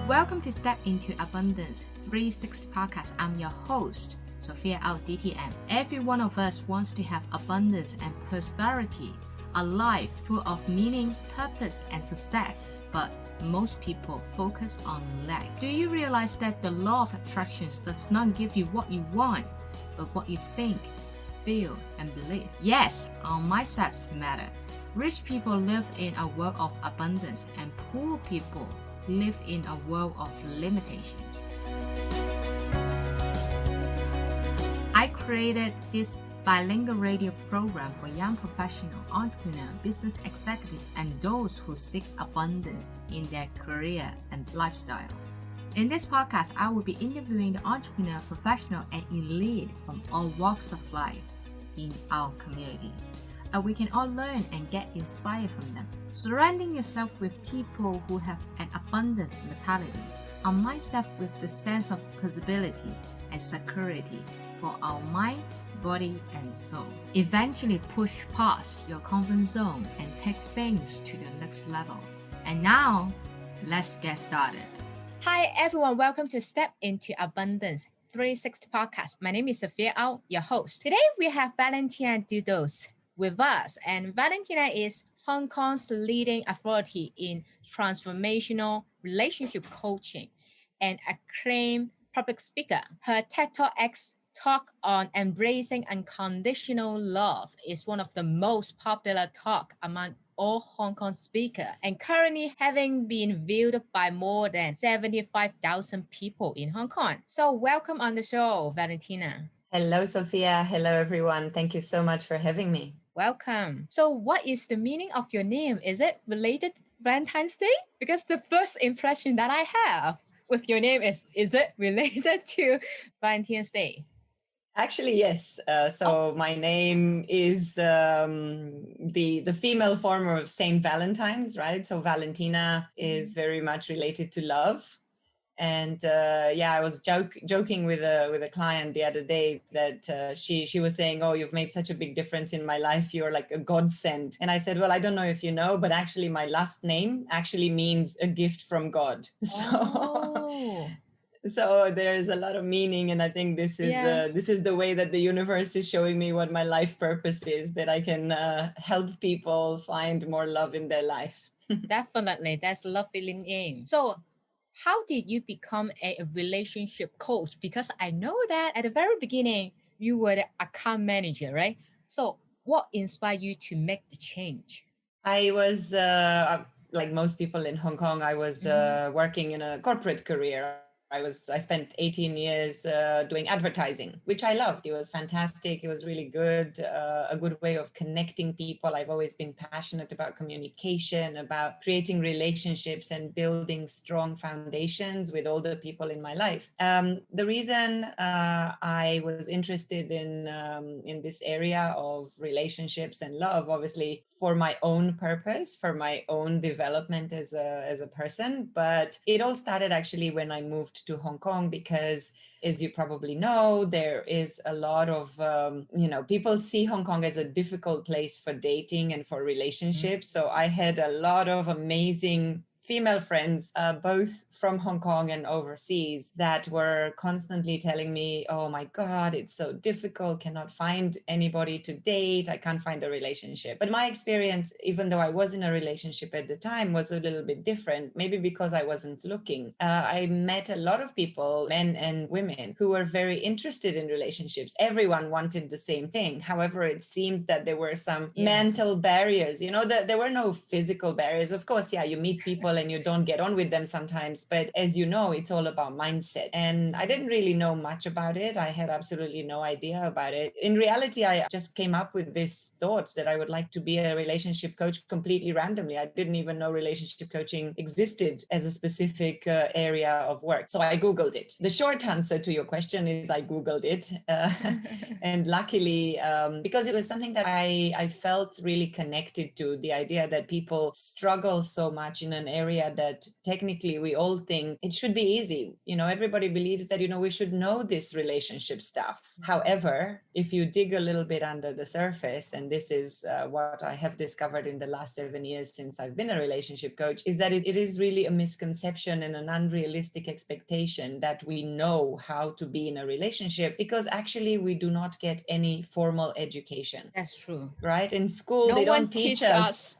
Welcome to Step into Abundance 360 podcast. I'm your host, Sophia out DTM. Every one of us wants to have abundance and prosperity, a life full of meaning, purpose, and success. But most people focus on lack. Do you realize that the law of attraction does not give you what you want, but what you think, feel, and believe? Yes, our mindsets matter. Rich people live in a world of abundance, and poor people live in a world of limitations. I created this bilingual radio program for young professional, entrepreneur, business executive, and those who seek abundance in their career and lifestyle. In this podcast, I will be interviewing the entrepreneur, professional, and elite from all walks of life in our community. We can all learn and get inspired from them. Surrounding yourself with people who have an abundance mentality, align yourself with the sense of possibility and security for our mind, body, and soul. Eventually push past your comfort zone and take things to the next level. And now, let's get started. Hi everyone, welcome to Step into Abundance 360 podcast. My name is Sophia Ao, your host. Today we have Valentina Dudos with us, and Valentina is Hong Kong's leading authority in transformational relationship coaching and acclaimed public speaker. Her TEDx talk on embracing unconditional love is one of the most popular talk among all Hong Kong speakers, and currently having been viewed by more than 75,000 people in Hong Kong. So welcome on the show, Valentina. Hello, Sophia. Hello, everyone. Thank you so much for having me. Welcome. So what is the meaning of your name? Is it related to Valentine's Day? Because the first impression that I have with your name is it related to Valentine's Day? Actually, yes. My name is the female form of Saint Valentine's, right? So Valentina is very much related to love. And I was joking with a client the other day that she was saying, "Oh, you've made such a big difference in my life. You're like a godsend." And I said, "Well, I don't know if you know, but actually my last name actually means a gift from God." So there is a lot of meaning, and I think this is the way that the universe is showing me what my life purpose is, that I can help people find more love in their life. Definitely, that's a lovely name. So how did you become a relationship coach? Because I know that at the very beginning, you were the account manager, right? So what inspired you to make the change? I was, like most people in Hong Kong, I was working in a corporate career. I spent 18 years doing advertising, which I loved. It was fantastic. It was really good, a good way of connecting people. I've always been passionate about communication, about creating relationships and building strong foundations with all the people in my life. The reason I was interested in this area of relationships and love, obviously for my own purpose, for my own development as a person, but it all started actually when I moved to Hong Kong, because as you probably know, there is a lot of, people see Hong Kong as a difficult place for dating and for relationships. So I had a lot of amazing female friends, both from Hong Kong and overseas, that were constantly telling me, "Oh my God, it's so difficult, cannot find anybody to date, I can't find a relationship." But my experience, even though I was in a relationship at the time, was a little bit different, maybe because I wasn't looking. I met a lot of people, men and women, who were very interested in relationships. Everyone wanted the same thing. However, it seemed that there were some mental barriers, there were no physical barriers. Of course, you meet people and you don't get on with them sometimes, but as you know, it's all about mindset. And I didn't really know much about it. I had absolutely no idea about it. In reality, I just came up with this thought that I would like to be a relationship coach completely randomly. I didn't even know relationship coaching existed as a specific area of work. So I Googled it. The short answer to your question is I Googled it. And luckily, because it was something that I felt really connected to, the idea that people struggle so much in an area area that technically we all think it should be easy. Everybody believes that, we should know this relationship stuff. However, if you dig a little bit under the surface, and this is what I have discovered in the last 7 years since I've been a relationship coach, is that it is really a misconception and an unrealistic expectation that we know how to be in a relationship, because actually we do not get any formal education. That's true. Right? In school, No they one don't teach teach us. us.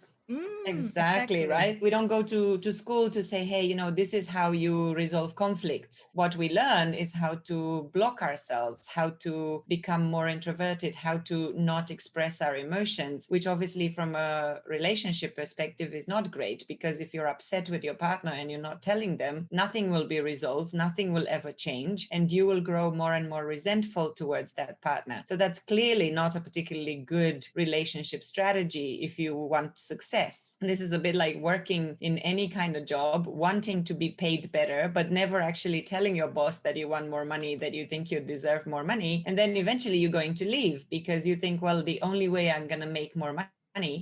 Exactly, right? We don't go to school to say, hey, this is how you resolve conflicts. What we learn is how to block ourselves, how to become more introverted, how to not express our emotions, which obviously from a relationship perspective is not great, because if you're upset with your partner and you're not telling them, nothing will be resolved, nothing will ever change, and you will grow more and more resentful towards that partner. So that's clearly not a particularly good relationship strategy if you want success. This is a bit like working in any kind of job, wanting to be paid better, but never actually telling your boss that you want more money, that you think you deserve more money. And then eventually you're going to leave because you think, well, the only way I'm going to make more money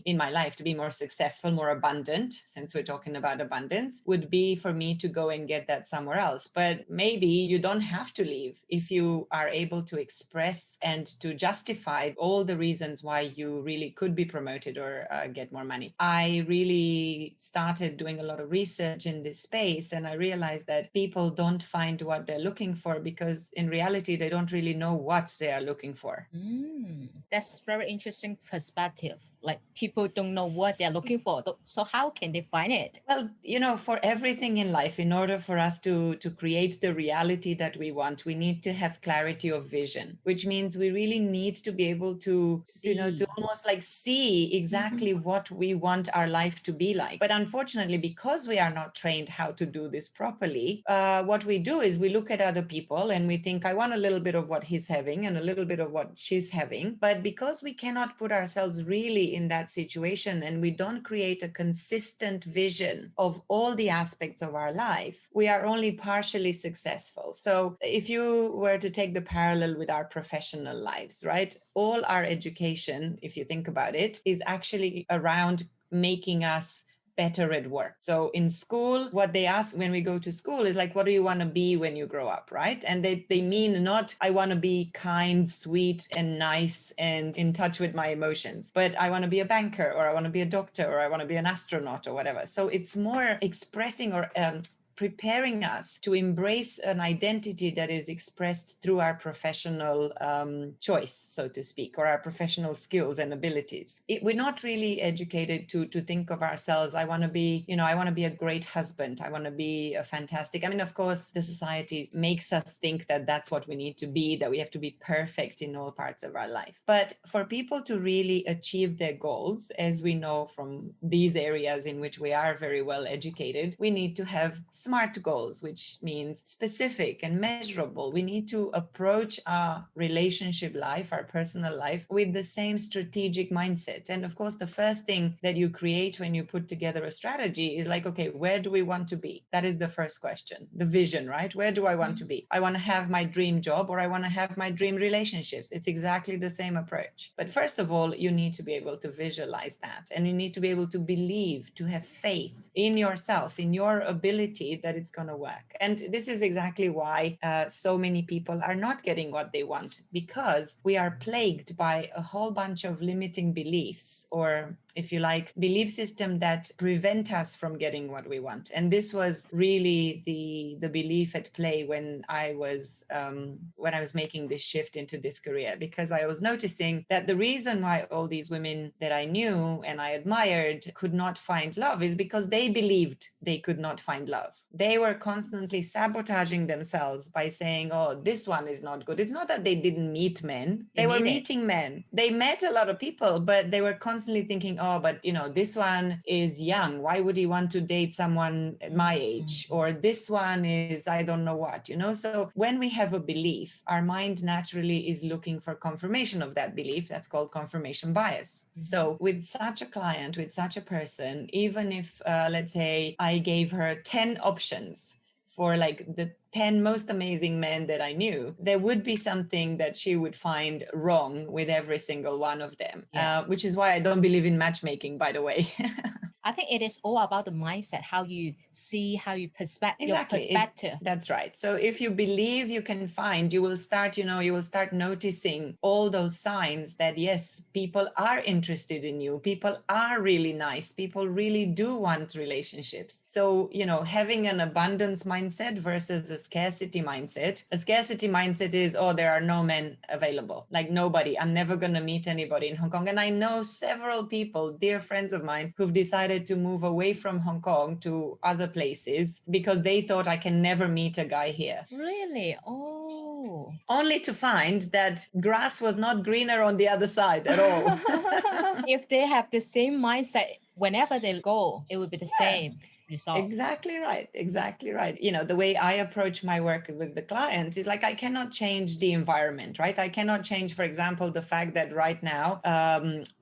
in my life to be more successful, more abundant, since we're talking about abundance, would be for me to go and get that somewhere else. But maybe you don't have to leave if you are able to express and to justify all the reasons why you really could be promoted or get more money. I really started doing a lot of research in this space, and I realized that people don't find what they're looking for because in reality, they don't really know what they are looking for. That's very interesting perspective. Like people don't know what they're looking for. So how can they find it? Well, for everything in life, in order for us to create the reality that we want, we need to have clarity of vision, which means we really need to be able to almost like see exactly what we want our life to be like. But unfortunately, because we are not trained how to do this properly, what we do is we look at other people and we think, I want a little bit of what he's having and a little bit of what she's having. But because we cannot put ourselves really in that situation and we don't create a consistent vision of all the aspects of our life, we are only partially successful. So if you were to take the parallel with our professional lives, right? All our education, if you think about it, is actually around making us better at work. So in school, what they ask when we go to school is like, what do you want to be when you grow up, right? And they mean not, I want to be kind, sweet, and nice and in touch with my emotions, but I want to be a banker, or I want to be a doctor, or I want to be an astronaut, or whatever. So it's more expressing or preparing us to embrace an identity that is expressed through our professional choice, so to speak, or our professional skills and abilities. We're not really educated to think of ourselves, I want to be, I want to be a great husband, I want to be a fantastic, of course, the society makes us think that that's what we need to be, that we have to be perfect in all parts of our life. But for people to really achieve their goals, as we know from these areas in which we are very well educated, we need to have SMART goals, which means specific and measurable. We need to approach our relationship life, our personal life, with the same strategic mindset. And of course, the first thing that you create when you put together a strategy is like, okay, where do we want to be? That is the first question, the vision, right? Where do I want to be? I want to have my dream job, or I want to have my dream relationships. It's exactly the same approach. But first of all, you need to be able to visualize that, and you need to be able to believe, to have faith in yourself, in your ability that it's going to work. And this is exactly why so many people are not getting what they want, because we are plagued by a whole bunch of limiting beliefs, or if you like, belief system that prevent us from getting what we want. And this was really the belief at play when I was making this shift into this career, because I was noticing that the reason why all these women that I knew and I admired could not find love is because they believed they could not find love. They were constantly sabotaging themselves by saying, oh, this one is not good. It's not that they didn't meet men. They were meeting men. They met a lot of people, but they were constantly thinking, oh, but this one is young. Why would he want to date someone at my age? Or this one is, I don't know what, So when we have a belief, our mind naturally is looking for confirmation of that belief. That's called confirmation bias. So with such a client, with such a person, even if, let's say, I gave her 10 options for like the 10 most amazing men that I knew, there would be something that she would find wrong with every single one of them, which is why I don't believe in matchmaking, by the way. I think it is all about the mindset, how you see, how you your Exactly. perspective. That's right. So if you believe you can find, you will start, you will start noticing all those signs that, yes, people are interested in you. People are really nice. People really do want relationships. So, having an abundance mindset versus a scarcity mindset. A scarcity mindset is, oh, there are no men available. Like nobody. I'm never going to meet anybody in Hong Kong. And I know several people, dear friends of mine, who've decided to move away from Hong Kong to other places because they thought I can never meet a guy here. Really? Oh. Only to find that grass was not greener on the other side at all. If they have the same mindset, whenever they go, it will be the same result. Exactly right. Exactly right. The way I approach my work with the clients is like, I cannot change the environment, right? I cannot change, for example, the fact that right now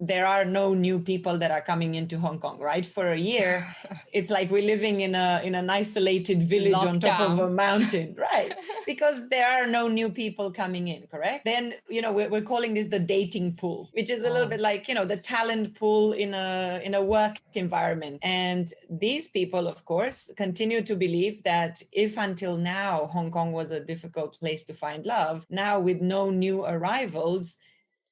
there are no new people that are coming into Hong Kong, right? For a year, it's like we're living in an isolated village on top of a mountain, right? Because there are no new people coming in, correct? Then, we're calling this the dating pool, which is a little bit like, the talent pool in a work environment. And these people, of course, continue to believe that if until now Hong Kong was a difficult place to find love, now with no new arrivals,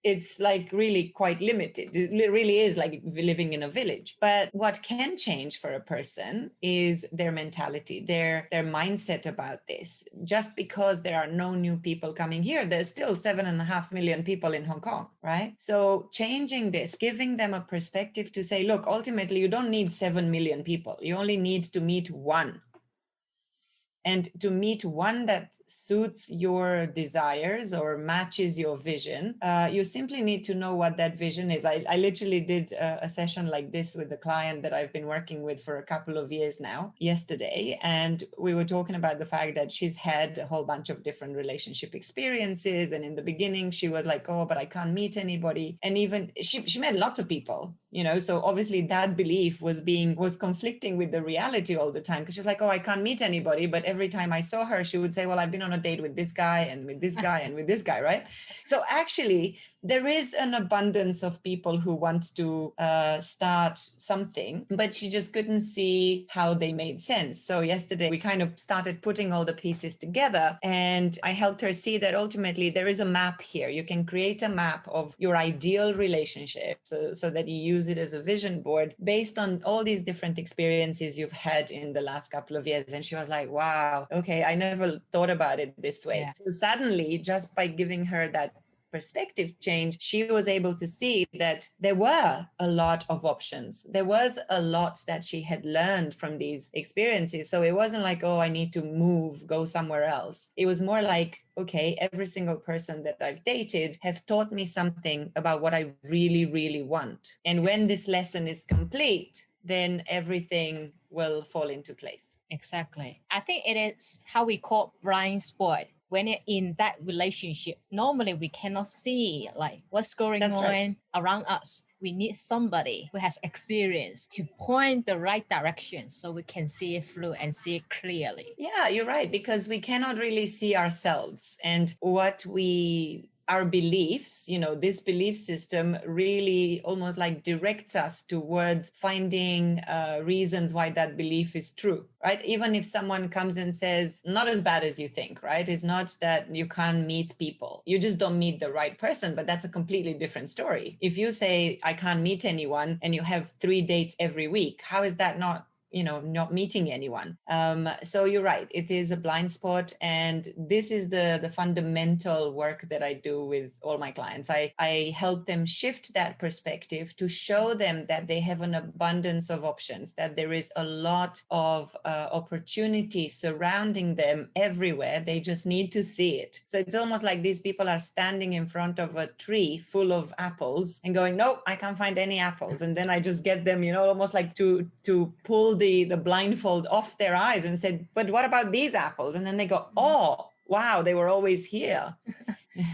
it's like really quite limited. It really is like living in a village. But what can change for a person is their mentality, their mindset about this. Just because there are no new people coming here, there's still 7.5 million people in Hong Kong, right? So changing this, giving them a perspective to say, look, ultimately, you don't need 7 million people. You only need to meet one. And to meet one that suits your desires or matches your vision, you simply need to know what that vision is. I literally did a session like this with a client that I've been working with for a couple of years now, yesterday. And we were talking about the fact that she's had a whole bunch of different relationship experiences. And in the beginning, she was like, oh, but I can't meet anybody. And even she met lots of people, so obviously that belief was conflicting with the reality all the time, because she was like, oh, I can't meet anybody. But every time I saw her, she would say, well, I've been on a date with this guy and with this guy and with this guy, right? So actually, there is an abundance of people who want to start something, but she just couldn't see how they made sense. So yesterday, we kind of started putting all the pieces together, and I helped her see that ultimately there is a map here. You can create a map of your ideal relationship so that you use it as a vision board based on all these different experiences you've had in the last couple of years. And she was like, wow, okay, I never thought about it this way. Yeah. So suddenly, just by giving her that perspective change, she was able to see that there were a lot of options. There was a lot that she had learned from these experiences. So it wasn't like, oh, I need to move, go somewhere else. It was more like, okay, every single person that I've dated have taught me something about what I really, really want. And when this lesson is complete, then everything will fall into place. Exactly. I think it is how we call blind spot. When you're in that relationship, normally we cannot see like what's going on around us. We need somebody who has experience to point the right direction so we can see it through and see it clearly. Yeah, you're right, because we cannot really see ourselves and our beliefs, this belief system really almost like directs us towards finding reasons why that belief is true, right? Even if someone comes and says, not as bad as you think, right? It's not that you can't meet people. You just don't meet the right person, but that's a completely different story. If you say, I can't meet anyone, and you have 3 dates every week, how is that not meeting anyone? So you're right, it is a blind spot, and this is the fundamental work that I do with all my clients. I help them shift that perspective to show them that they have an abundance of options, that there is a lot of opportunity surrounding them everywhere. They just need to see it. So it's almost like these people are standing in front of a tree full of apples and going, no, I can't find any apples. And then I just get them, almost like to pull the blindfold off their eyes and said, but what about these apples? And then they go, oh, wow, they were always here.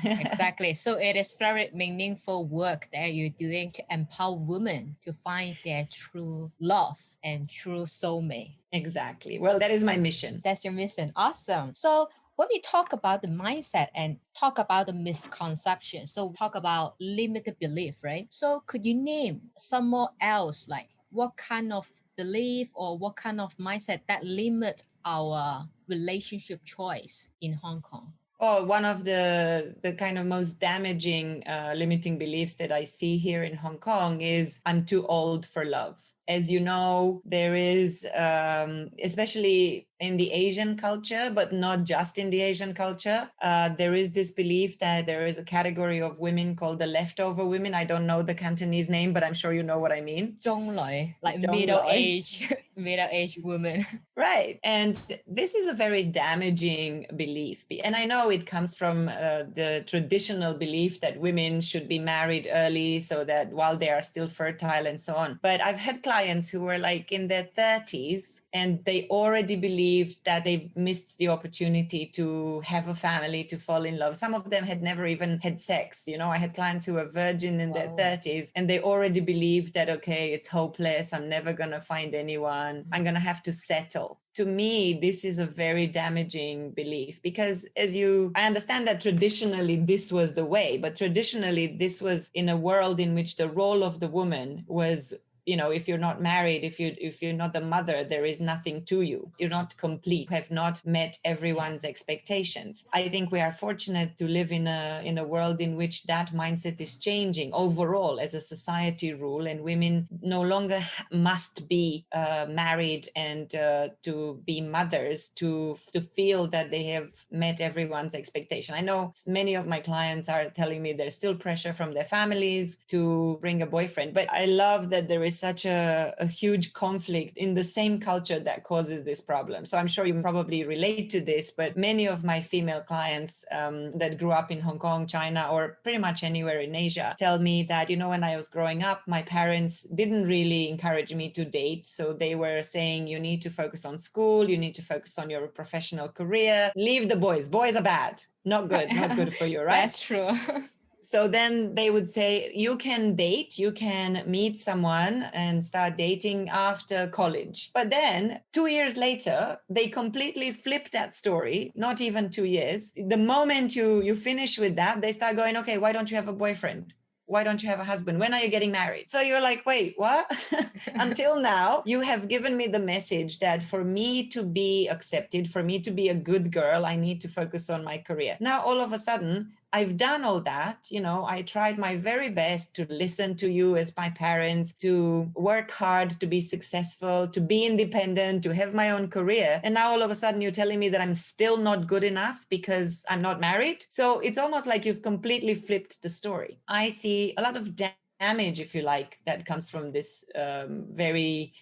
Exactly. So it is very meaningful work that you're doing to empower women to find their true love and true soulmate. Exactly. Well, that is my mission. That's your mission. Awesome. So when we talk about the mindset and talk about the misconception, so talk about limited belief, right? So could you name some more else like what kind of belief or what kind of mindset that limit our relationship choice in Hong Kong? Oh, one of the kind of most damaging limiting beliefs that I see here in Hong Kong is I'm too old for love. As you know, there is, especially in the Asian culture, but not just in the Asian culture, there is this belief that there is a category of women called the leftover women. I don't know the Cantonese name, but I'm sure you know what I mean. 中女, like Zhong middle Loi. age, middle age woman. Right. And this is a very damaging belief. And I know it comes from the traditional belief that women should be married early so that while they are still fertile and so on. But I've had clients who were like in their 30s and they already believed that they missed the opportunity to have a family, to fall in love. Some of them had never even had sex. You know, I had clients who were virgin in their 30s and they already believed that, okay, it's hopeless. I'm never going to find anyone. I'm going to have to settle. To me, this is a very damaging belief because I understand that traditionally this was the way, but traditionally this was in a world in which the role of the woman was, you know, if you're not married, if you're not the mother, there is nothing to you. You're not complete. You have not met everyone's expectations. I think we are fortunate to live in a world in which that mindset is changing overall as a society rule, and women no longer must be married and to be mothers to feel that they have met everyone's expectation. I know many of my clients are telling me there's still pressure from their families to bring a boyfriend, but I love that there is such a huge conflict in the same culture that causes this problem. So I'm sure you probably relate to this, but many of my female clients that grew up in Hong Kong, China, or pretty much anywhere in Asia tell me that, you know, when I was growing up, my parents didn't really encourage me to date. So they were saying, you need to focus on school, you need to focus on your professional career, leave the boys. Boys are bad, not good for you, right? That's true. So then they would say, you can date, you can meet someone and start dating after college. But then 2 years later, they completely flip that story, not even 2 years. The moment you finish with that, they start going, okay, why don't you have a boyfriend? Why don't you have a husband? When are you getting married? So you're like, wait, what? Until now, you have given me the message that for me to be accepted, for me to be a good girl, I need to focus on my career. Now, all of a sudden, I've done all that. You know, I tried my very best to listen to you as my parents, to work hard, to be successful, to be independent, to have my own career. And now all of a sudden you're telling me that I'm still not good enough because I'm not married. So it's almost like you've completely flipped the story. I see a lot of damage, if you like, that comes from this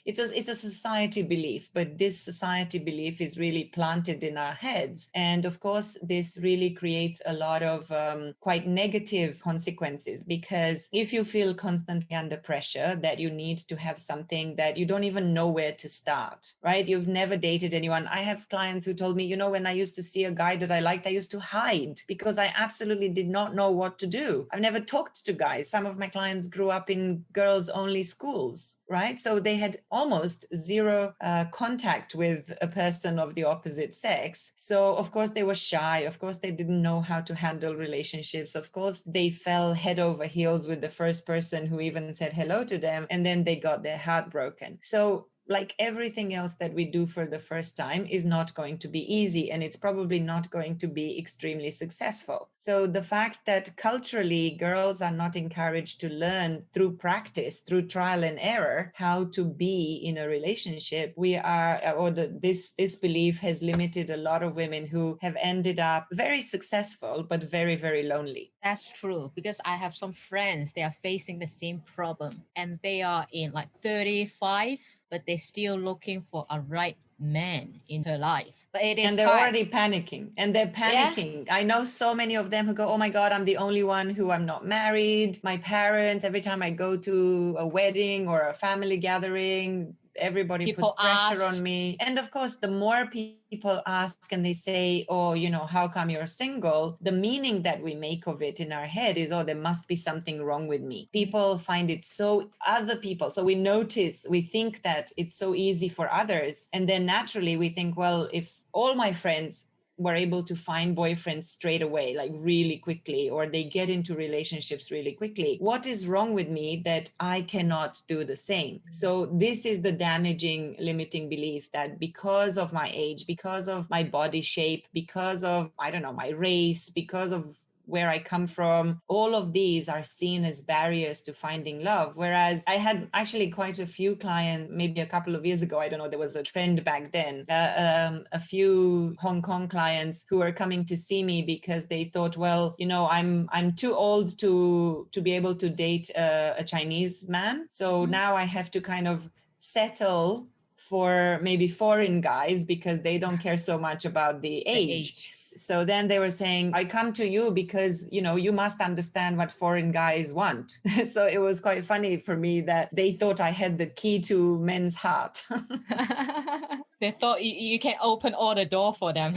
it's a society belief, but this society belief is really planted in our heads. And of course, this really creates a lot of quite negative consequences, because if you feel constantly under pressure that you need to have something that you don't even know where to start, right? You've never dated anyone. I have clients who told me, you know, when I used to see a guy that I liked, I used to hide because I absolutely did not know what to do. I've never talked to guys. Some of my clients grew up in girls only schools, right? So they had almost zero contact with a person of the opposite sex. So of course they were shy. Of course they didn't know how to handle relationships. Of course they fell head over heels with the first person who even said hello to them, and then they got their heart broken. So like everything else that we do for the first time is not going to be easy, and it's probably not going to be extremely successful. So the fact that culturally girls are not encouraged to learn through practice, through trial and error, how to be in a relationship, this belief has limited a lot of women who have ended up very successful, but very, very lonely. That's true, because I have some friends, they are facing the same problem and they are in like 35, but they're still looking for a right man in her life. But it is and they're hard. already panicking, and they're panicking. Yeah. I know so many of them who go, oh my God, I'm the only one who I'm not married. My parents, every time I go to a wedding or a family gathering, everybody puts pressure on me. And of course, the more people ask and they say, oh, you know, how come you're single? The meaning that we make of it in our head is, oh, there must be something wrong with me. People find it so we think that it's so easy for others. And then naturally we think, well, if all my friends were able to find boyfriends straight away, like really quickly, or they get into relationships really quickly. What is wrong with me that I cannot do the same? So this is the damaging, limiting belief that because of my age, because of my body shape, because of, I don't know, my race, because of where I come from, all of these are seen as barriers to finding love. Whereas I had actually quite a few clients, maybe a couple of years ago, I don't know, there was a trend back then, a few Hong Kong clients who were coming to see me because they thought, well, I'm too old to be able to date a Chinese man. So now I have to kind of settle for maybe foreign guys because they don't care so much about the age. So then they were saying, I come to you because, you must understand what foreign guys want. So it was quite funny for me that they thought I had the key to men's heart. They thought you can open all the door for them,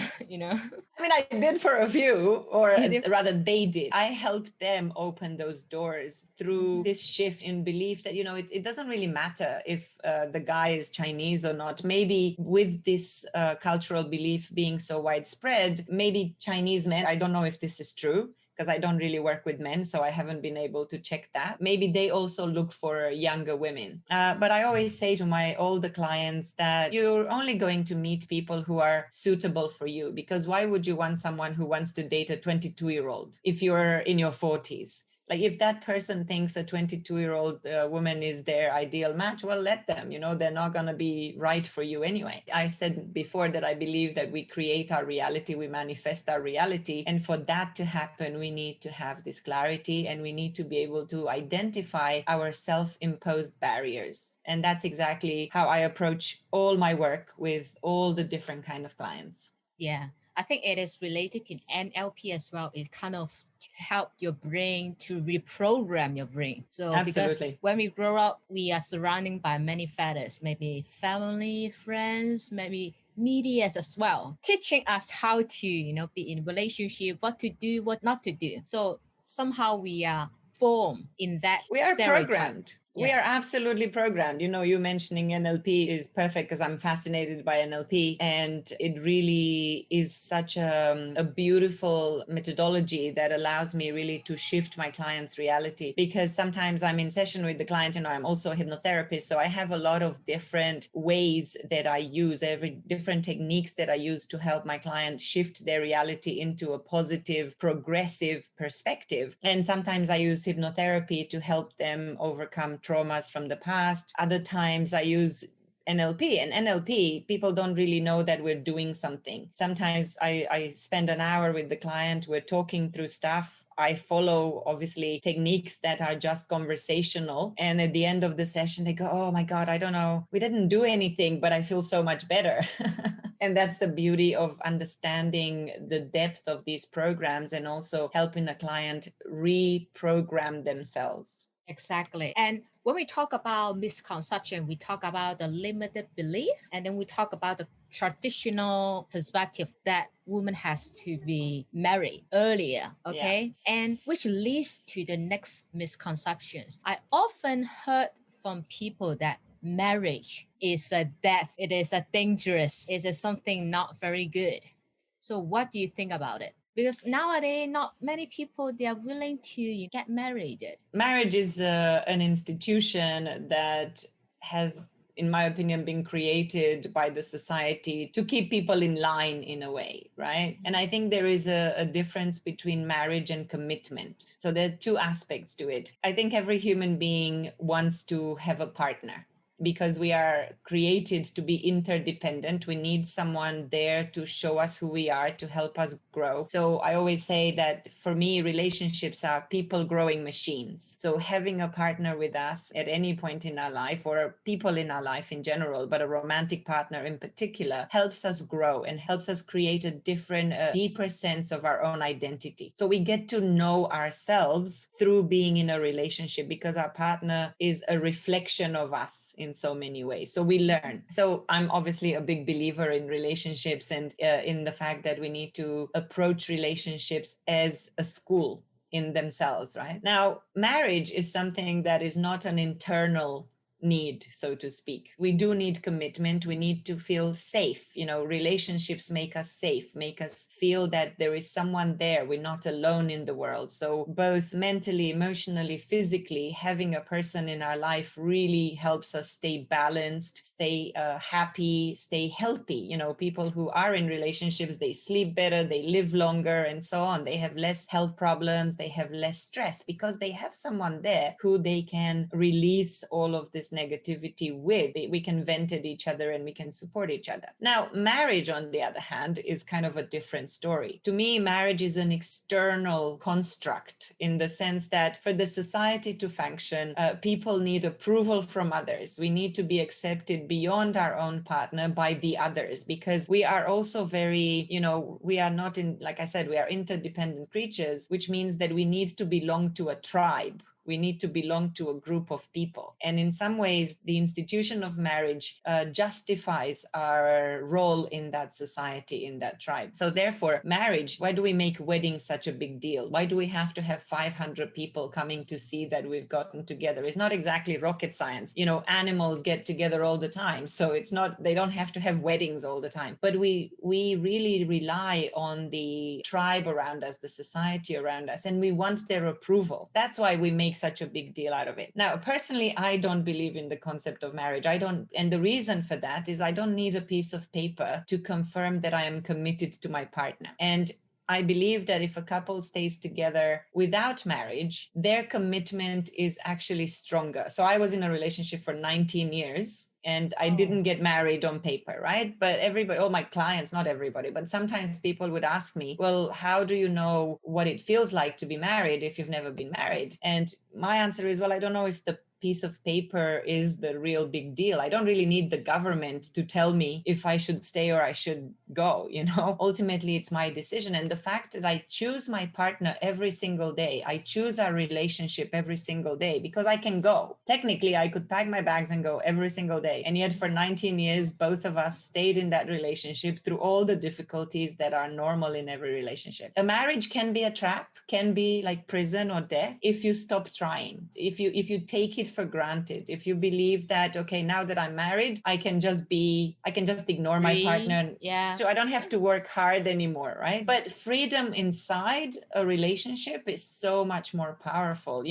I mean, I did for a few, or rather they did. I helped them open those doors through this shift in belief that, it doesn't really matter if the guy is Chinese or not. Maybe with this cultural belief being so widespread, maybe Chinese men, I don't know if this is true, because I don't really work with men, so I haven't been able to check that. Maybe they also look for younger women. But I always say to my older clients that you're only going to meet people who are suitable for you, because why would you want someone who wants to date a 22-year-old if you're in your 40s? Like if that person thinks a 22-year-old woman is their ideal match, well, let them, they're not going to be right for you anyway. I said before that I believe that we create our reality, we manifest our reality. And for that to happen, we need to have this clarity and we need to be able to identify our self-imposed barriers. And that's exactly how I approach all my work with all the different kind of clients. Yeah, I think it is related to NLP as well. It kind of help your brain to reprogram your brain. So Absolutely. Because when we grow up, we are surrounded by many factors, maybe family, friends, maybe media as well, teaching us how to, be in relationship, what to do, what not to do. So somehow we are formed in that we are stereotype. Programmed. We are absolutely programmed. You mentioning NLP is perfect because I'm fascinated by NLP, and it really is such a beautiful methodology that allows me really to shift my client's reality. Because sometimes I'm in session with the client, I'm also a hypnotherapist, so I have a lot of different ways that I use, different techniques that I use to help my client shift their reality into a positive, progressive perspective. And sometimes I use hypnotherapy to help them overcome traumas from the past. Other times I use NLP, and NLP, people don't really know that we're doing something. Sometimes I spend an hour with the client, we're talking through stuff. I follow obviously techniques that are just conversational. And at the end of the session, they go, oh my God, I don't know, we didn't do anything, but I feel so much better. And that's the beauty of understanding the depth of these programs and also helping a client reprogram themselves. Exactly. And when we talk about misconception, we talk about the limited belief, and then we talk about the traditional perspective that woman has to be married earlier. Okay. Yeah. And which leads to the next misconceptions. I often heard from people that marriage is a death, it is a dangerous, it is something not very good. So what do you think about it? Because nowadays, not many people, they are willing to get married. Marriage is an institution that has, in my opinion, been created by the society to keep people in line in a way, right? And I think there is a difference between marriage and commitment. So there are two aspects to it. I think every human being wants to have a partner, because we are created to be interdependent. We need someone there to show us who we are, to help us grow. So I always say that for me, relationships are people growing machines. So having a partner with us at any point in our life, or people in our life in general, but a romantic partner in particular, helps us grow and helps us create a different, deeper sense of our own identity. So we get to know ourselves through being in a relationship, because our partner is a reflection of us in so many ways. So we learn. So I'm obviously a big believer in relationships and in the fact that we need to approach relationships as a school in themselves, right? Now, marriage is something that is not an internal need, so to speak. We do need commitment. We need to feel safe. Relationships make us safe, make us feel that there is someone there. We're not alone in the world. So both mentally, emotionally, physically, having a person in our life really helps us stay balanced, stay happy, stay healthy. People who are in relationships, they sleep better, they live longer, and so on. They have less health problems, they have less stress, because they have someone there who they can release all of this negativity with. We can vent at each other and we can support each other. Now, marriage, on the other hand, is kind of a different story. To me, marriage is an external construct, in the sense that for the society to function, people need approval from others. We need to be accepted beyond our own partner by the others, because we are also very, we are not in, like I said, we are interdependent creatures, which means that we need to belong to a tribe. We need to belong to a group of people. And in some ways, the institution of marriage justifies our role in that society, in that tribe. So therefore, marriage, why do we make weddings such a big deal? Why do we have to have 500 people coming to see that we've gotten together? It's not exactly rocket science. Animals get together all the time. So it's not, they don't have to have weddings all the time. But we really rely on the tribe around us, the society around us, and we want their approval. That's why we make such a big deal out of it. Now, personally, I don't believe in the concept of marriage. And the reason for that is I don't need a piece of paper to confirm that I am committed to my partner. And I believe that if a couple stays together without marriage, their commitment is actually stronger. So I was in a relationship for 19 years. And I didn't get married on paper, right? But everybody, all my clients, not everybody, but sometimes people would ask me, well, how do you know what it feels like to be married if you've never been married? And my answer is, well, I don't know if the piece of paper is the real big deal. I don't really need the government to tell me if I should stay or I should go, Ultimately, it's my decision. And the fact that I choose my partner every single day, I choose our relationship every single day, because I can go. Technically, I could pack my bags and go every single day. And yet for 19 years, both of us stayed in that relationship through all the difficulties that are normal in every relationship. A marriage can be a trap, can be like prison or death if you stop trying, if you take it for granted, if you believe that, okay, now that I'm married, I can just ignore my partner. Yeah. So I don't have to work hard anymore, right? But freedom inside a relationship is so much more powerful.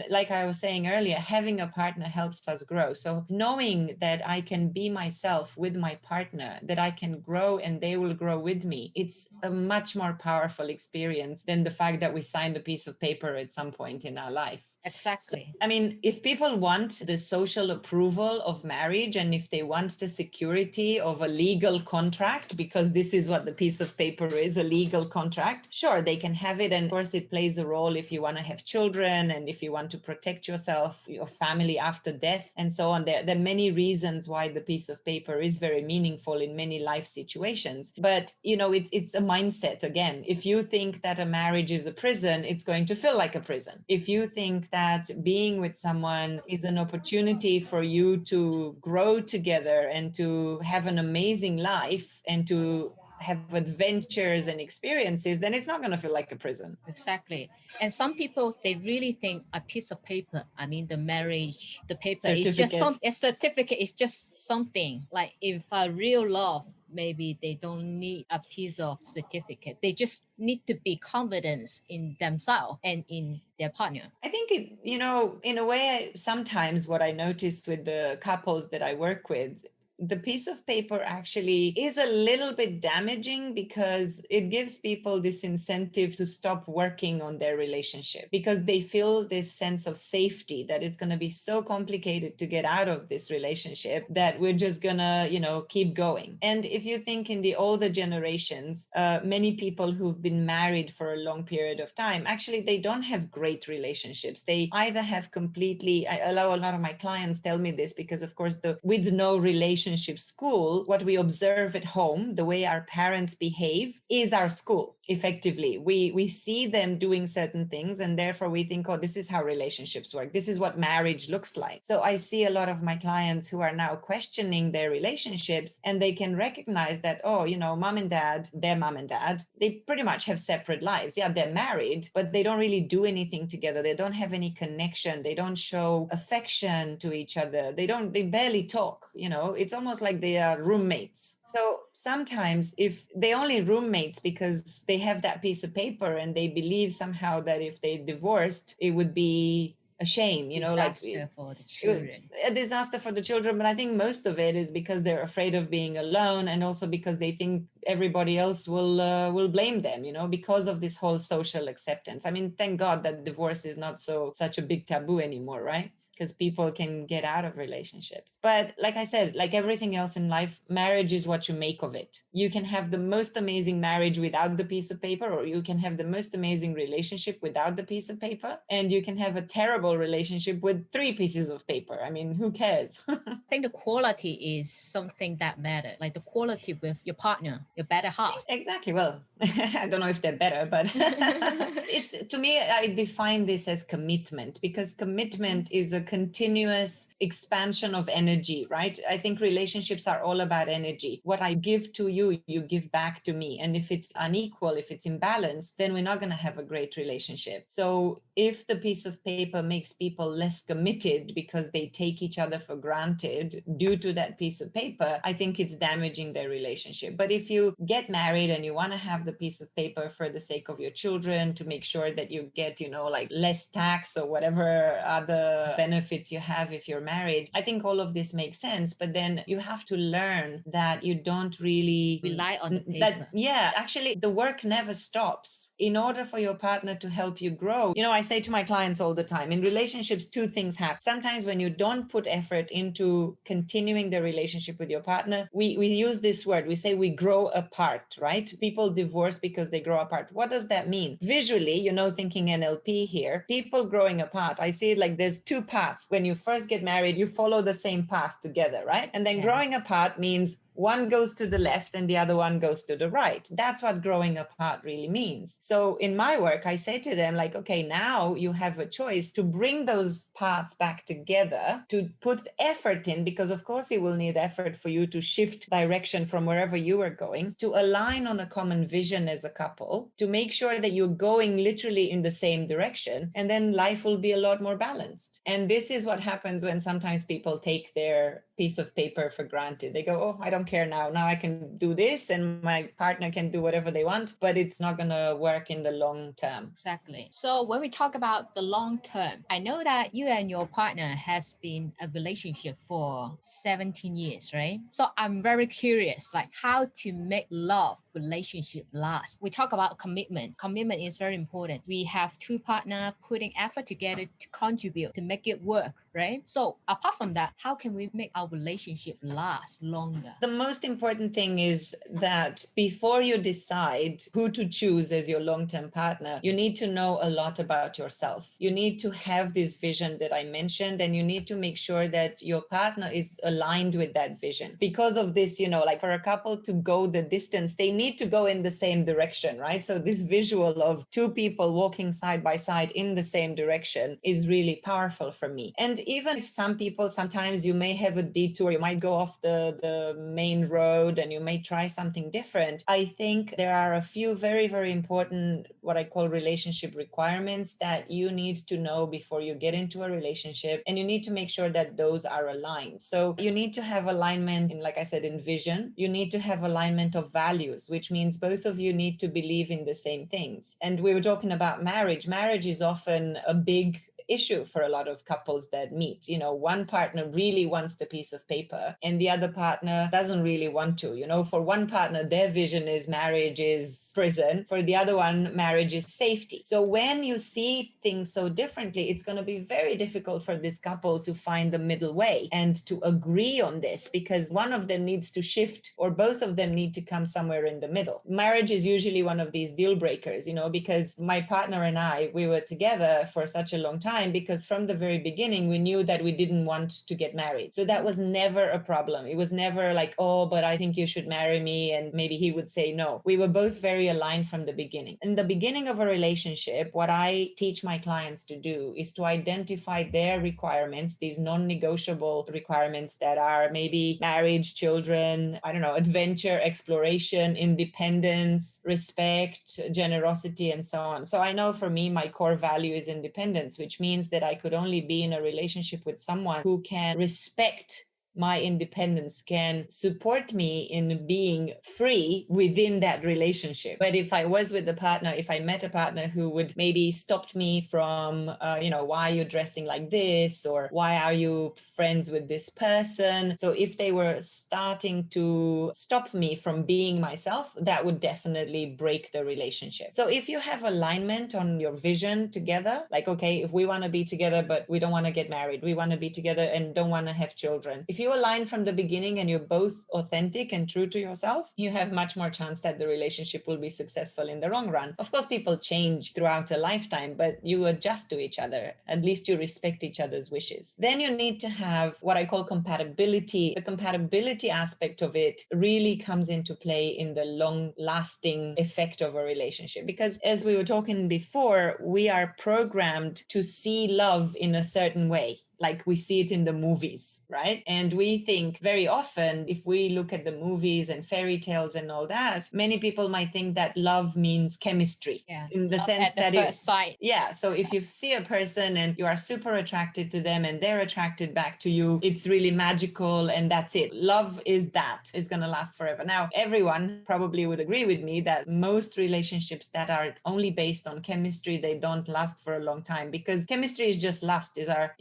Like I was saying earlier, having a partner helps us grow. So knowing that I can be myself with my partner, that I can grow and they will grow with me, it's a much more powerful experience than the fact that we signed a piece of paper at some point in our life. Exactly. So, if people want the social approval of marriage, and if they want the security of a legal contract, because this is what the piece of paper is, a legal contract, sure, they can have it. And of course, it plays a role if you want to have children and if you want to protect yourself, your family after death, and so on. There are many reasons why the piece of paper is very meaningful in many life situations. But, it's a mindset. Again, if you think that a marriage is a prison, it's going to feel like a prison. If you think that being with someone is an opportunity for you to grow together and to have an amazing life and to have adventures and experiences, then it's not going to feel like a prison. Exactly. And some people, they really think a piece of paper, the marriage, the paper is just a certificate is just something. Like if a real love, maybe they don't need a piece of certificate. They just need to be confident in themselves and in their partner. I think in a way, sometimes what I noticed with the couples that I work with, the piece of paper actually is a little bit damaging, because it gives people this incentive to stop working on their relationship, because they feel this sense of safety that it's going to be so complicated to get out of this relationship that we're just going to, keep going. And if you think in the older generations, many people who've been married for a long period of time, actually, they don't have great relationships. They either have I allow a lot of my clients tell me this, because of course, with no relationship school, what we observe at home, the way our parents behave, is our school. effectively. We see them doing certain things, and therefore we think, oh, this is how relationships work. This is what marriage looks like. So I see a lot of my clients who are now questioning their relationships, and they can recognize that, oh, mom and dad, their mom and dad, they pretty much have separate lives. Yeah, they're married, but they don't really do anything together. They don't have any connection. They don't show affection to each other. They barely talk. It's almost like they are roommates. So sometimes if they only roommates because they have that piece of paper and they believe somehow that if they divorced, it would be a shame, disaster for the children. A disaster for the children. But I think most of it is because they're afraid of being alone, and also because they think everybody else will blame them, because of this whole social acceptance. I mean, thank God that divorce is not such a big taboo anymore, right? Because people can get out of relationships. But like I said, like everything else in life, marriage is what you make of it. You can have the most amazing marriage without the piece of paper, or you can have the most amazing relationship without the piece of paper, and you can have a terrible relationship with 3 pieces of paper. I mean, who cares? I think the quality is something that matters, like the quality with your partner, your better half. Exactly. Well, I don't know if they're better, but it's to me, I define this as commitment, because commitment is a continuous expansion of energy, right? I think relationships are all about energy. What I give to you, you give back to me. And if it's unequal, if it's imbalanced, then we're not going to have a great relationship. So if the piece of paper makes people less committed because they take each other for granted due to that piece of paper, I think it's damaging their relationship. But if you get married and you want to have the piece of paper for the sake of your children, to make sure that you get, like less tax or whatever other benefits you have if you're married, I think all of this makes sense. But then you have to learn that you don't really rely on the paper. Actually the work never stops. In order for your partner to help you grow, I say to my clients all the time, in relationships, 2 things happen. Sometimes when you don't put effort into continuing the relationship with your partner, we use this word, we say we grow apart, right? People divorce because they grow apart. What does that mean? Visually, thinking NLP here, people growing apart, I see it like there's 2 paths. When you first get married, you follow the same path together, right? And then growing apart means one goes to the left and the other one goes to the right. That's what growing apart really means. So in my work, I say to them, like, okay, now you have a choice to bring those paths back together, to put effort in, because of course it will need effort for you to shift direction from wherever you are going, to align on a common vision as a couple, to make sure that you're going literally in the same direction, and then life will be a lot more balanced. And this is what happens when sometimes people take their piece of paper for granted. They go, oh, I don't care now. Now I can do this and my partner can do whatever they want, but it's not going to work in the long term. Exactly. So when we talk about the long term, I know that you and your partner has been a relationship for 17 years, right? So I'm very curious, like how to make love relationship last. We talk about commitment. Commitment is very important. We have 2 partners putting effort together to contribute, to make it work, right? So apart from that, how can we make our relationship last longer? The most important thing is that before you decide who to choose as your long-term partner, you need to know a lot about yourself. You need to have this vision that I mentioned, and you need to make sure that your partner is aligned with that vision. Because of this, like for a couple to go the distance, they need to go in the same direction, right? So this visual of 2 people walking side by side in the same direction is really powerful for me. And even if some people, sometimes you may have a detour, you might go off the main road and you may try something different. I think there are a few very, very important, what I call relationship requirements that you need to know before you get into a relationship. And you need to make sure that those are aligned. So you need to have alignment in, like I said, in vision. You need to have alignment of values, which means both of you need to believe in the same things. And we were talking about marriage. Marriage is often a big issue for a lot of couples that meet. One partner really wants the piece of paper and the other partner doesn't really want to. For one partner, their vision is marriage is prison. For the other one, marriage is safety. So when you see things so differently, it's going to be very difficult for this couple to find the middle way and to agree on this, because one of them needs to shift or both of them need to come somewhere in the middle. Marriage is usually one of these deal breakers, because my partner and I, we were together for such a long time. time, because from the very beginning, we knew that we didn't want to get married. So that was never a problem. It was never like, oh, but I think you should marry me. And maybe he would say no. We were both very aligned from the beginning. In the beginning of a relationship, what I teach my clients to do is to identify their requirements, these non-negotiable requirements that are maybe marriage, children, I don't know, adventure, exploration, independence, respect, generosity, and so on. So I know for me, my core value is independence, which means that I could only be in a relationship with someone who can respect my independence, can support me in being free within that relationship. But if I was with a partner, if I met a partner who would maybe stop me from, why are you dressing like this? Or why are you friends with this person? So if they were starting to stop me from being myself, that would definitely break the relationship. So if you have alignment on your vision together, like, okay, if we want to be together, but we don't want to get married, we want to be together and don't want to have children. If you align from the beginning and you're both authentic and true to yourself, you have much more chance that the relationship will be successful in the long run. Of course, people change throughout a lifetime, but you adjust to each other. At least you respect each other's wishes. Then you need to have what I call compatibility. The compatibility aspect of it really comes into play in the long-lasting effect of a relationship. Because as we were talking before, we are programmed to see love in a certain way, like we see it in the movies, right? And we think very often, if we look at the movies and fairy tales and all that, many people might think that love means chemistry. Yeah. In the Love sense at the that first sight. yeah. So if you see a person and you are super attracted to them and they're attracted back to you, it's really magical and that's it. Love is that. It's going to last forever. Now, everyone probably would agree with me that most relationships that are only based on chemistry, they don't last for a long time, because chemistry is just lust, is our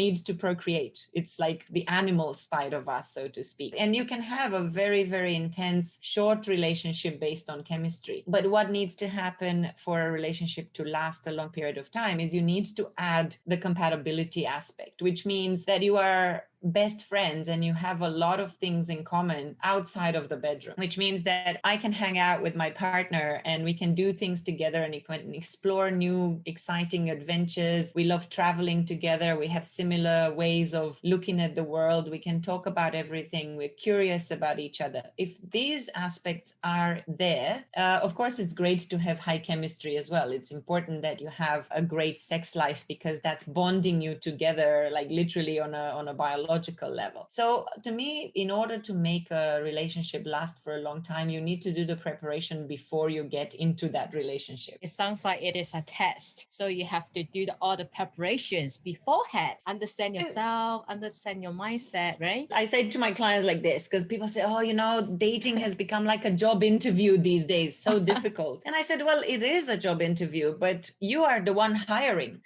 need to procreate. It's like the animal side of us, so to speak. And you can have a very, very intense, short relationship based on chemistry. But what needs to happen for a relationship to last a long period of time is you need to add the compatibility aspect, which means that you are best friends and you have a lot of things in common outside of the bedroom, which means that I can hang out with my partner and we can do things together and we can explore new exciting adventures. We love traveling together. We have similar ways of looking at the world. We can talk about everything. We're curious about each other. If these aspects are there, of course, it's great to have high chemistry as well. It's important that you have a great sex life, because that's bonding you together, like literally on a biological level. So to me, in order to make a relationship last for a long time, you need to do the preparation before you get into that relationship. It sounds like it is a test. So you have to do all the preparations beforehand. Understand yourself, understand your mindset, right? I say to my clients like this, because people say, oh, dating has become like a job interview these days, so difficult. And I said, well, it is a job interview, but you are the one hiring.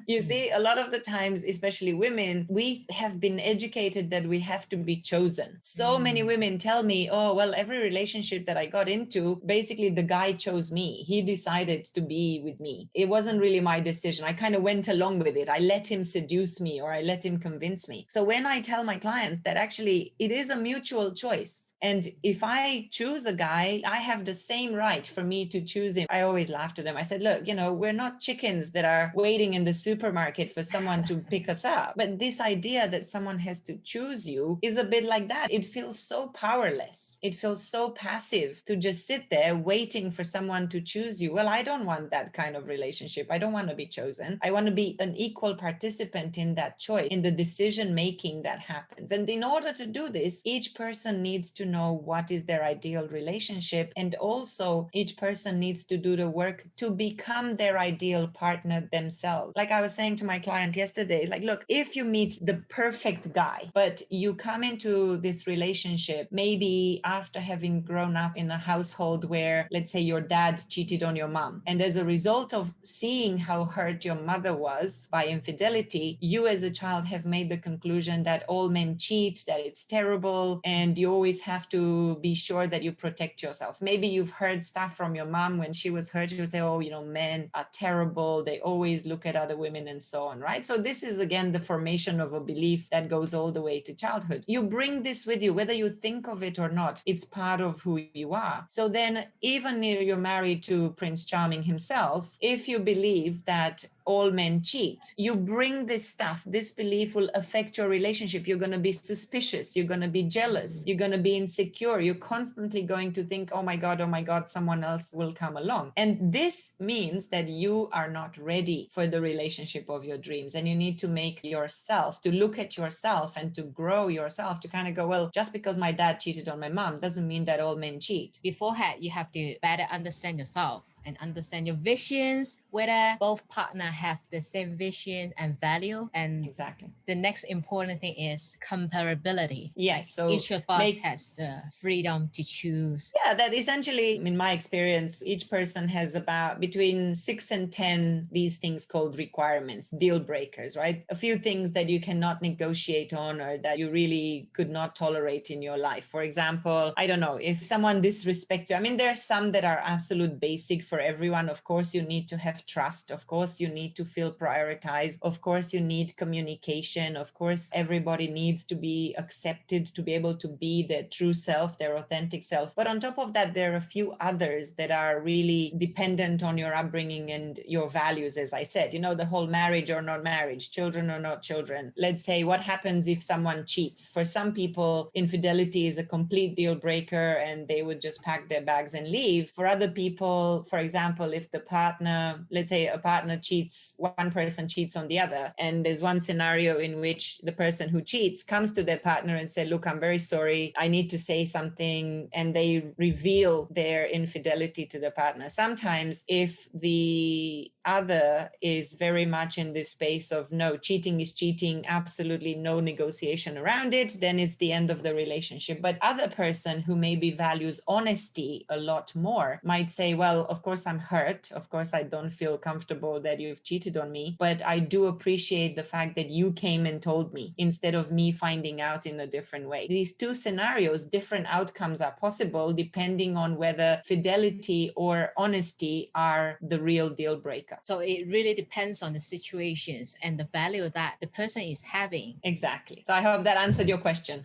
You see, a lot of the times, especially women, we have been educated that we have to be chosen. So many women tell me, oh, well, every relationship that I got into, basically the guy chose me. He decided to be with me. It wasn't really my decision. I kind of went along with it. I let him seduce me, or I let him convince me. So when I tell my clients that actually it is a mutual choice, and if I choose a guy, I have the same right for me to choose him, I always laugh to them. I said, look, we're not chickens that are waiting in the supermarket for someone to pick us up. But this idea that someone has to choose you is a bit like that. It feels so powerless. It feels so passive to just sit there waiting for someone to choose you. Well, I don't want that kind of relationship. I don't want to be chosen. I want to be an equal participant in that choice, in the decision making that happens. And in order to do this, each person needs to know what is their ideal relationship. And also each person needs to do the work to become their ideal partner themselves. Like I was saying to my client yesterday, like, look, if you meet the perfect guy, but you come into this relationship maybe after having grown up in a household where, let's say, your dad cheated on your mom, and as a result of seeing how hurt your mother was by infidelity, you as a child have made the conclusion that all men cheat, that it's terrible, and you always have to be sure that you protect yourself. Maybe you've heard stuff from your mom when she was hurt. She would say, oh, men are terrible. They always look at other women and so on, right? So this is, again, the formation of a belief that goes all the way to childhood. You bring this with you, whether you think of it or not. It's part of who you are. So then even if you're married to Prince Charming himself, if you believe that all men cheat, you bring this stuff, this belief will affect your relationship. You're going to be suspicious. You're going to be jealous. You're going to be insecure. You're constantly going to think, oh my God, someone else will come along. And this means that you are not ready for the relationship of your dreams. And you need to make yourself, to look at yourself and to grow yourself, to kind of go, well, just because my dad cheated on my mom doesn't mean that all men cheat. Beforehand, you have to better understand yourself and understand your visions, whether both partner have the same vision and value. And exactly, the next important thing is comparability. Yes, so each of us has the freedom to choose. Yeah, that essentially, in my experience, each person has about between 6 and 10 these things called requirements, deal breakers, right? A few things that you cannot negotiate on or that you really could not tolerate in your life. For example, I don't know, if someone disrespects you, I mean, there are some that are absolute basic for everyone. Of course, you need to have trust. Of course, you need to feel prioritized. Of course, you need communication. Of course, everybody needs to be accepted, to be able to be their true self, their authentic self. But on top of that, there are a few others that are really dependent on your upbringing and your values, as I said, the whole marriage or not marriage, children or not children. Let's say, what happens if someone cheats? For some people, infidelity is a complete deal breaker and they would just pack their bags and leave. For other people, for example, if the partner, let's say a partner cheats, one person cheats on the other, and there's one scenario in which the person who cheats comes to their partner and say, look, I'm very sorry, I need to say something, and they reveal their infidelity to the partner. Sometimes if the other is very much in this space of no, cheating is cheating, absolutely no negotiation around it, then it's the end of the relationship. But other person who maybe values honesty a lot more might say, well, of course I'm hurt, of course I don't feel comfortable that you've cheated on me, but I do appreciate the fact that you came and told me instead of me finding out in a different way. These two scenarios, different outcomes are possible depending on whether fidelity or honesty are the real deal breaker. So it really depends on the situations and the value that the person is having. Exactly. So I hope that answered your question.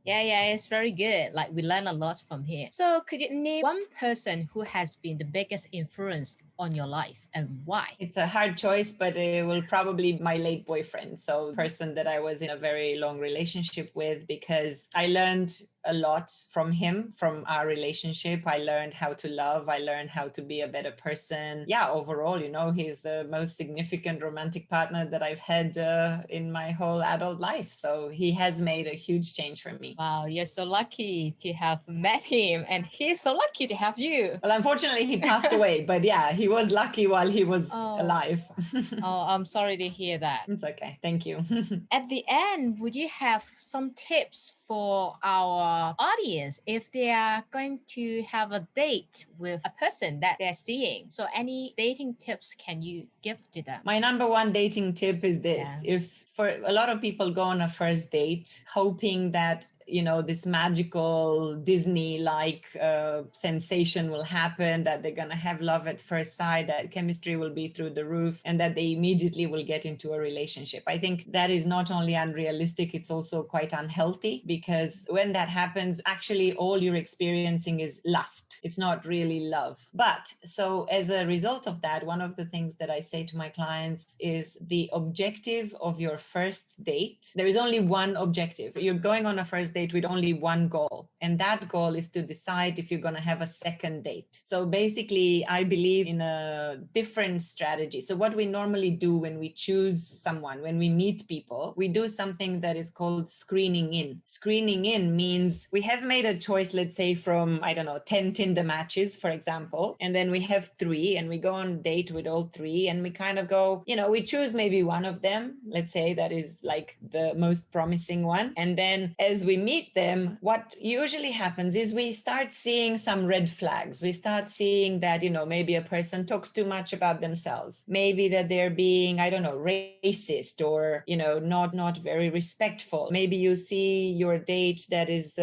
Yeah, it's very good. Like, we learn a lot from here. So could you name one person who has been the biggest influence on your life and why? It's a hard choice, but it will probably be my late boyfriend. So the person that I was in a very long relationship with, because I learned a lot from him, from our relationship. I learned how to love. I learned how to be a better person. Yeah, overall, he's the most significant romantic partner that I've had in my whole adult life. So he has made a huge change for me. Wow, you're so lucky to have met him, and he's so lucky to have you. Well, unfortunately, he passed away, but yeah, he was lucky while he was alive. Oh, I'm sorry to hear that. It's okay. Thank you. At the end, would you have some tips for our audience if they are going to have a date with a person that they're seeing? So any dating tips can you give to them? My number one dating tip is this. Yeah. If for a lot of people go on a first date hoping that this magical Disney-like sensation will happen, that they're going to have love at first sight, that chemistry will be through the roof, and that they immediately will get into a relationship. I think that is not only unrealistic, it's also quite unhealthy, because when that happens, actually all you're experiencing is lust. It's not really love. But so as a result of that, one of the things that I say to my clients is the objective of your first date. There is only one objective. You're going on a first date with only one goal, and that goal is to decide if you're going to have a second date. So basically, I believe in a different strategy. So what we normally do when we choose someone, when we meet people, we do something that is called screening in. Screening in means we have made a choice, let's say from, 10 Tinder matches, for example, and then we have 3 and we go on a date with all 3 and we kind of go, we choose maybe one of them, let's say that is like the most promising one. And then as we meet them, what usually happens is we start seeing some red flags. We start seeing that, maybe a person talks too much about themselves. Maybe that they're being, racist or, not very respectful. Maybe you see your date that is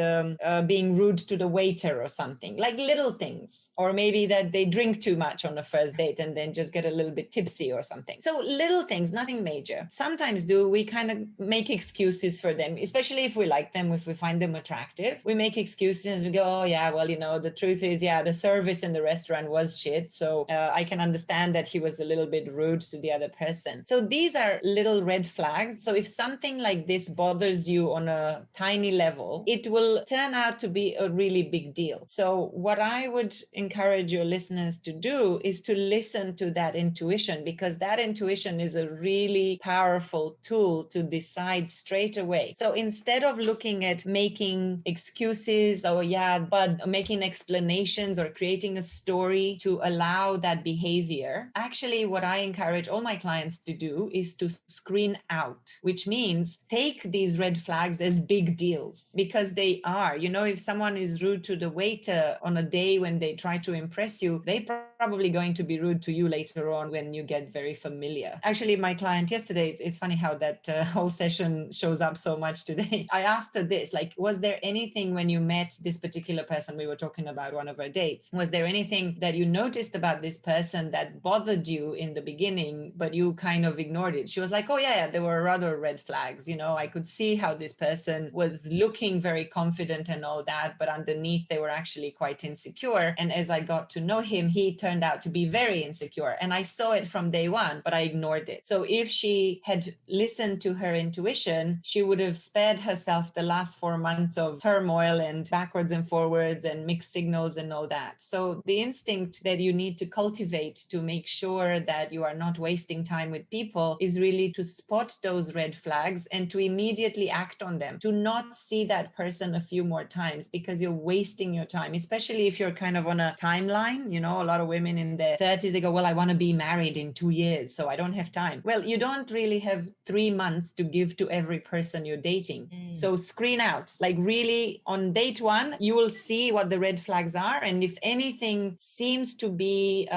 being rude to the waiter or something, like little things. Or maybe that they drink too much on the first date and then just get a little bit tipsy or something. So little things, nothing major. Sometimes we kind of make excuses for them, especially if we like them, if we find them attractive, we make excuses. We go, oh yeah, well, the truth is, yeah, the service in the restaurant was shit. So I can understand that he was a little bit rude to the other person. So these are little red flags. So if something like this bothers you on a tiny level, it will turn out to be a really big deal. So what I would encourage your listeners to do is to listen to that intuition, because that intuition is a really powerful tool to decide straight away. So instead of looking at making excuses or but making explanations or creating a story to allow that behavior, actually what I encourage all my clients to do is to screen out, which means take these red flags as big deals, because they are. If someone is rude to the waiter on a day when they try to impress you, they probably going to be rude to you later on when you get very familiar. Actually, my client yesterday, it's funny how that whole session shows up so much today. I asked her this, like, was there anything when you met this particular person, we were talking about one of our dates, was there anything that you noticed about this person that bothered you in the beginning, but you kind of ignored it? She was like, oh yeah, there were rather red flags. I could see how this person was looking very confident and all that, but underneath they were actually quite insecure. And as I got to know him, he turned out to be very insecure. And I saw it from day one, but I ignored it. So if she had listened to her intuition, she would have spared herself the last 4 months of turmoil and backwards and forwards and mixed signals and all that. So the instinct that you need to cultivate to make sure that you are not wasting time with people is really to spot those red flags and to immediately act on them. Do not see that person a few more times, because you're wasting your time, especially if you're kind of on a timeline. A lot of women in their 30s, they go, well, I want to be married in 2 years, so I don't have time. Well, you don't really have 3 months to give to every person you're dating. So screen out, like really on date one, you will see what the red flags are. And if anything seems to be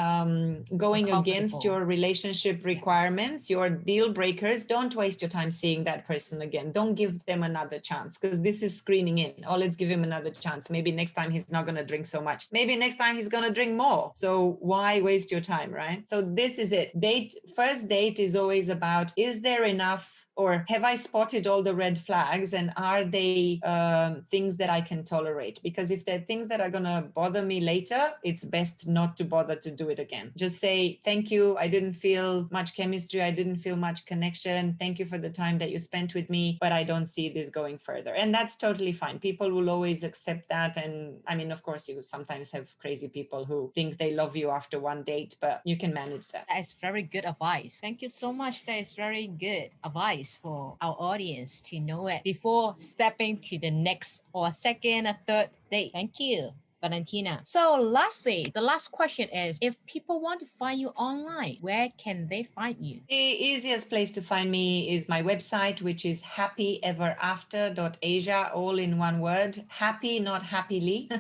going against your relationship requirements, your deal breakers, don't waste your time seeing that person again. Don't give them another chance, because this is screening in. Oh, let's give him another chance. Maybe next time he's not going to drink so much. Maybe next time he's going to drink more. So why waste your time, right? So this is it. First date is always about, is there enough, or have I spotted all the red flags, and are they things that I can tolerate? Because if they're things that are going to bother me later, it's best not to bother to do it again. Just say, thank you. I didn't feel much chemistry. I didn't feel much connection. Thank you for the time that you spent with me, but I don't see this going further. And that's totally fine. People will always accept that. And I mean, of course, you sometimes have crazy people who think they love you after one date, but you can manage that. That is very good advice. Thank you so much. That is very good advice for our audience to know it before stepping to the next or second or third date. Thank you, Valentina. So lastly, the last question is, if people want to find you online, where can they find you? The easiest place to find me is my website, which is happyeverafter.asia, all in one word. Happy, not happily.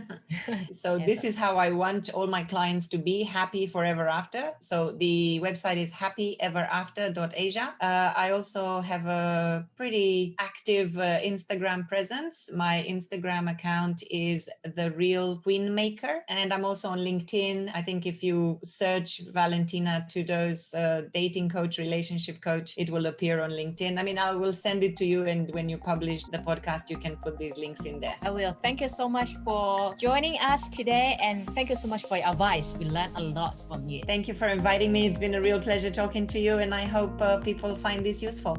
So this is how I want all my clients to be, happy forever after. So the website is happyeverafter.asia. I also have a pretty active Instagram presence. My Instagram account is The Real Queen Maker. And I'm also on LinkedIn. I think if you search Valentina Tudor's dating coach, relationship coach, it will appear on LinkedIn. I mean, I will send it to you. And when you publish the podcast, you can put these links in there. I will. Thank you so much for joining us today. And thank you so much for your advice. We learned a lot from you. Thank you for inviting me. It's been a real pleasure talking to you. And I hope people find this useful.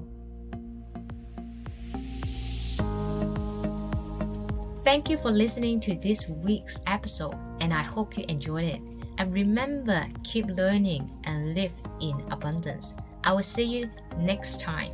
Thank you for listening to this week's episode, and I hope you enjoyed it. And remember, keep learning and live in abundance. I will see you next time.